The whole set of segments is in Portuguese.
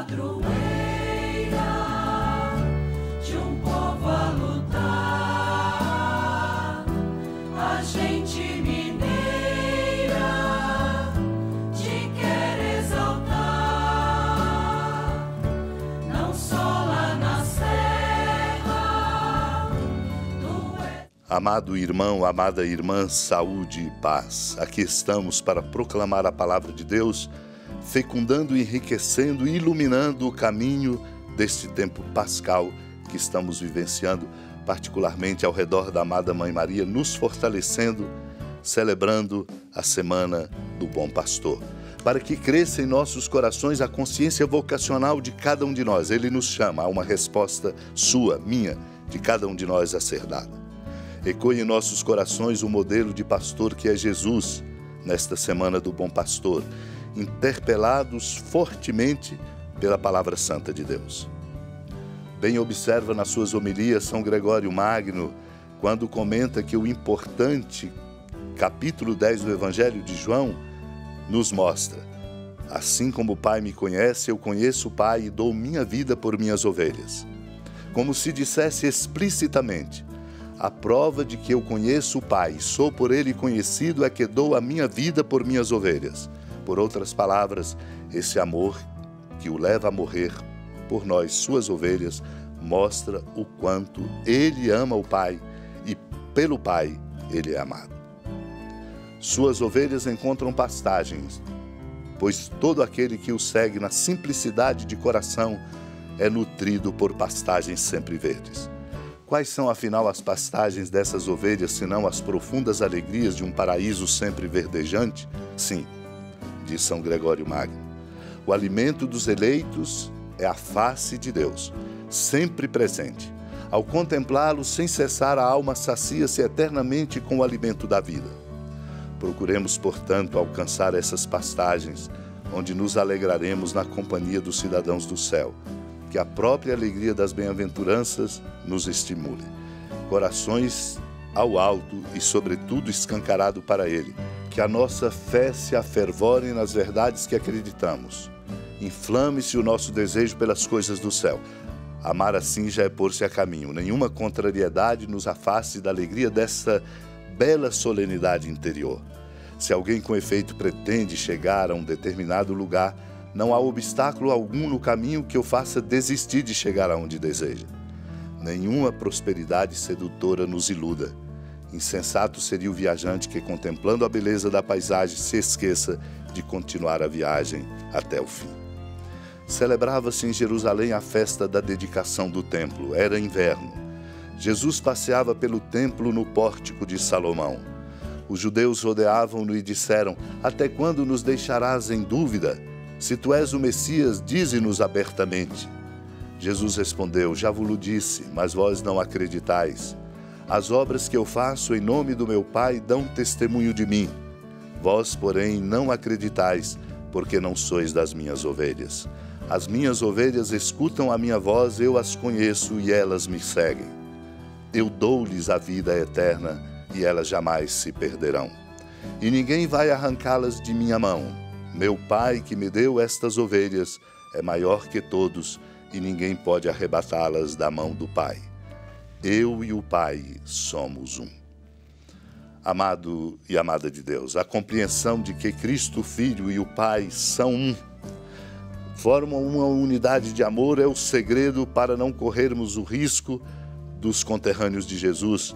padroeira de um povo a lutar, a gente mineira te quer exaltar, não só lá na serra. Amado irmão, amada irmã, saúde e paz. Aqui estamos para proclamar a palavra de Deus, fecundando, enriquecendo e iluminando o caminho deste tempo pascal que estamos vivenciando, particularmente ao redor da amada Mãe Maria, nos fortalecendo, celebrando a Semana do Bom Pastor, para que cresça em nossos corações a consciência vocacional de cada um de nós. Ele nos chama a uma resposta sua, minha, de cada um de nós a ser dada. Ecoe em nossos corações o modelo de pastor que é Jesus, nesta Semana do Bom Pastor, interpelados fortemente pela Palavra Santa de Deus. Bem observa nas suas homilias São Gregório Magno, quando comenta que o importante capítulo 10 do Evangelho de João nos mostra: assim como o Pai me conhece, eu conheço o Pai e dou minha vida por minhas ovelhas. Como se dissesse explicitamente: a prova de que eu conheço o Pai e sou por Ele conhecido é que dou a minha vida por minhas ovelhas. Por outras palavras, esse amor que o leva a morrer por nós, suas ovelhas, mostra o quanto Ele ama o Pai e pelo Pai Ele é amado. Suas ovelhas encontram pastagens, pois todo aquele que o segue na simplicidade de coração é nutrido por pastagens sempre verdes. Quais são, afinal, as pastagens dessas ovelhas, senão as profundas alegrias de um paraíso sempre verdejante? Sim, diz São Gregório Magno, o alimento dos eleitos é a face de Deus, sempre presente. Ao contemplá-lo sem cessar, a alma sacia-se eternamente com o alimento da vida. Procuremos, portanto, alcançar essas pastagens, onde nos alegraremos na companhia dos cidadãos do céu. Que a própria alegria das bem-aventuranças nos estimule. Corações ao alto e, sobretudo, escancarado para Ele. Que a nossa fé se afervore nas verdades que acreditamos. Inflame-se o nosso desejo pelas coisas do céu. Amar assim já é pôr-se a caminho. Nenhuma contrariedade nos afaste da alegria dessa bela solenidade interior. Se alguém com efeito pretende chegar a um determinado lugar, não há obstáculo algum no caminho que o faça desistir de chegar aonde deseja. Nenhuma prosperidade sedutora nos iluda. Insensato seria o viajante que, contemplando a beleza da paisagem, se esqueça de continuar a viagem até o fim. Celebrava-se em Jerusalém a festa da dedicação do templo. Era inverno. Jesus passeava pelo templo no pórtico de Salomão. Os judeus rodeavam-no e disseram: até quando nos deixarás em dúvida? Se tu és o Messias, dize-nos abertamente. Jesus respondeu: já vos disse, mas vós não acreditais. As obras que eu faço em nome do meu Pai dão testemunho de mim. Vós, porém, não acreditais, porque não sois das minhas ovelhas. As minhas ovelhas escutam a minha voz, eu as conheço e elas me seguem. Eu dou-lhes a vida eterna e elas jamais se perderão. E ninguém vai arrancá-las de minha mão. Meu Pai que me deu estas ovelhas é maior que todos e ninguém pode arrebatá-las da mão do Pai. Eu e o Pai somos um. Amado e amada de Deus, a compreensão de que Cristo Filho e o Pai são um, formam uma unidade de amor, é o segredo para não corrermos o risco dos conterrâneos de Jesus,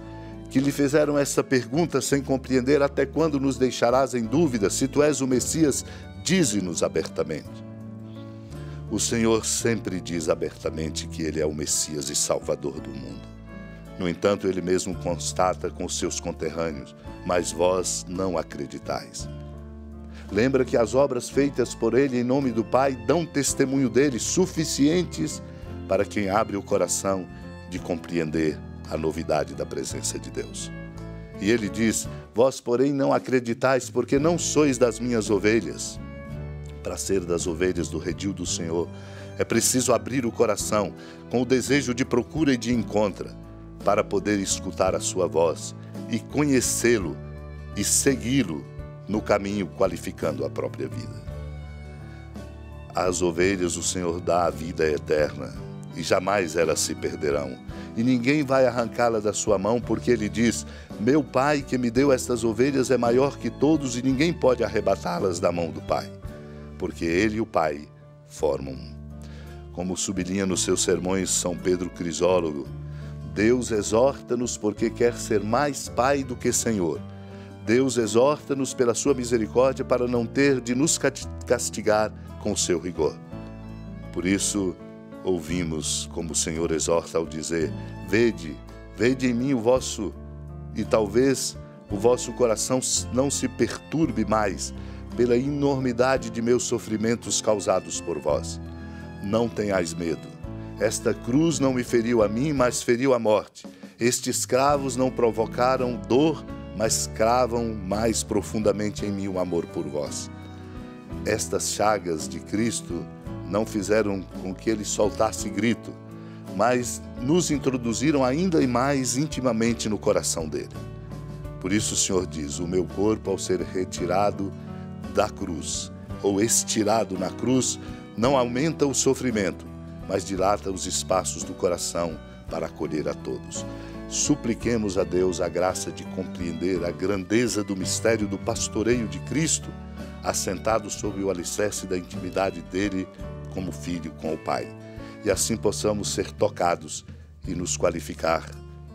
que lhe fizeram essa pergunta sem compreender: até quando nos deixarás em dúvida? Se tu és o Messias, dize-nos abertamente. O Senhor sempre diz abertamente que Ele é o Messias e Salvador do mundo. No entanto, Ele mesmo constata com os seus conterrâneos: mas vós não acreditais. Lembra que as obras feitas por Ele em nome do Pai dão testemunho dele, suficientes para quem abre o coração de compreender a novidade da presença de Deus. E Ele diz: vós, porém, não acreditais, porque não sois das minhas ovelhas. Para ser das ovelhas do redil do Senhor, é preciso abrir o coração com o desejo de procura e de encontro, para poder escutar a sua voz e conhecê-lo e segui-lo no caminho, qualificando a própria vida. Às ovelhas o Senhor dá a vida eterna, e jamais elas se perderão. E ninguém vai arrancá-la da sua mão, porque ele diz: meu Pai que me deu estas ovelhas é maior que todos, e ninguém pode arrebatá-las da mão do Pai, porque ele e o Pai formam um. Como sublinha nos seus sermões São Pedro Crisólogo, Deus exorta-nos porque quer ser mais Pai do que Senhor. Deus exorta-nos pela sua misericórdia para não ter de nos castigar com o seu rigor. Por isso, ouvimos como o Senhor exorta ao dizer: vede em mim o vosso, e talvez o vosso coração não se perturbe mais pela enormidade de meus sofrimentos causados por vós. Não tenhais medo. Esta cruz não me feriu a mim, mas feriu a morte. Estes cravos não provocaram dor, mas cravam mais profundamente em mim o amor por vós. Estas chagas de Cristo não fizeram com que ele soltasse grito, mas nos introduziram ainda mais intimamente no coração dele. Por isso o Senhor diz: o meu corpo, ao ser retirado da cruz, ou estirado na cruz, não aumenta o sofrimento, mas dilata os espaços do coração para acolher a todos. Supliquemos a Deus a graça de compreender a grandeza do mistério do pastoreio de Cristo, assentado sobre o alicerce da intimidade dele como filho com o Pai. E assim possamos ser tocados e nos qualificar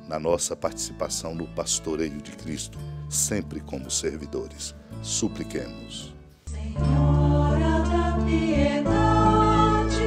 na nossa participação no pastoreio de Cristo, sempre como servidores. Supliquemos. Senhora da piedade,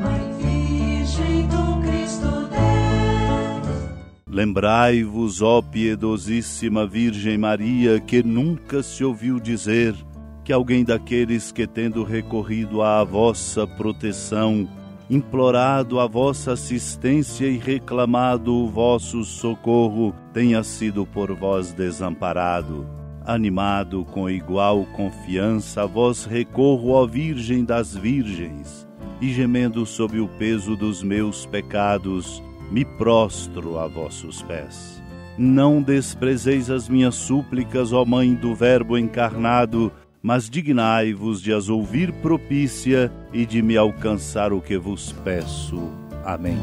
Mãe Virgem do Cristo Deus. Lembrai-vos, ó piedosíssima Virgem Maria, que nunca se ouviu dizer que alguém daqueles que, tendo recorrido à vossa proteção, implorado a vossa assistência e reclamado o vosso socorro, tenha sido por vós desamparado. Animado com igual confiança, a vós recorro, ó Virgem das Virgens, e gemendo sob o peso dos meus pecados, me prostro a vossos pés. Não desprezeis as minhas súplicas, ó Mãe do Verbo encarnado, mas dignai-vos de as ouvir propícia e de me alcançar o que vos peço. Amém.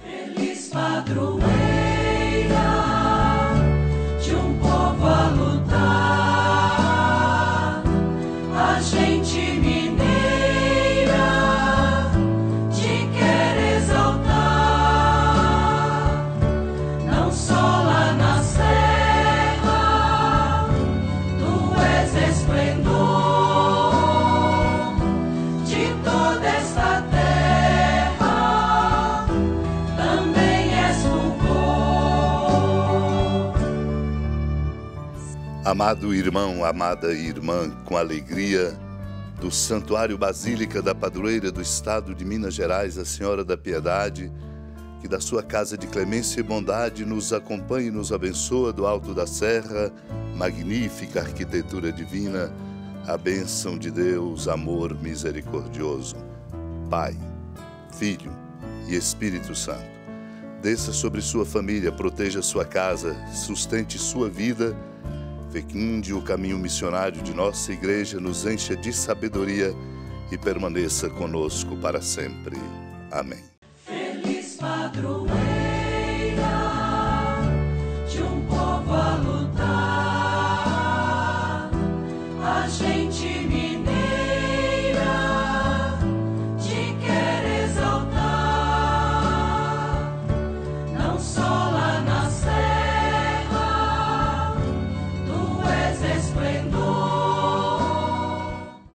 Feliz padroeira de um povo a lutar, a gente mineira te quer exaltar, não só lá na serra, tu és esplendor de toda esta terra, também és fulgor. Amado irmão, amada irmã, com alegria do Santuário Basílica da Padroeira do Estado de Minas Gerais, a Senhora da Piedade, que da sua casa de clemência e bondade nos acompanhe e nos abençoa do alto da serra, magnífica arquitetura divina, a bênção de Deus, amor misericordioso, Pai, Filho e Espírito Santo. Desça sobre sua família, proteja sua casa, sustente sua vida, fecunde o caminho missionário de nossa igreja, nos encha de sabedoria e permaneça conosco para sempre. Amém. Feliz padroeira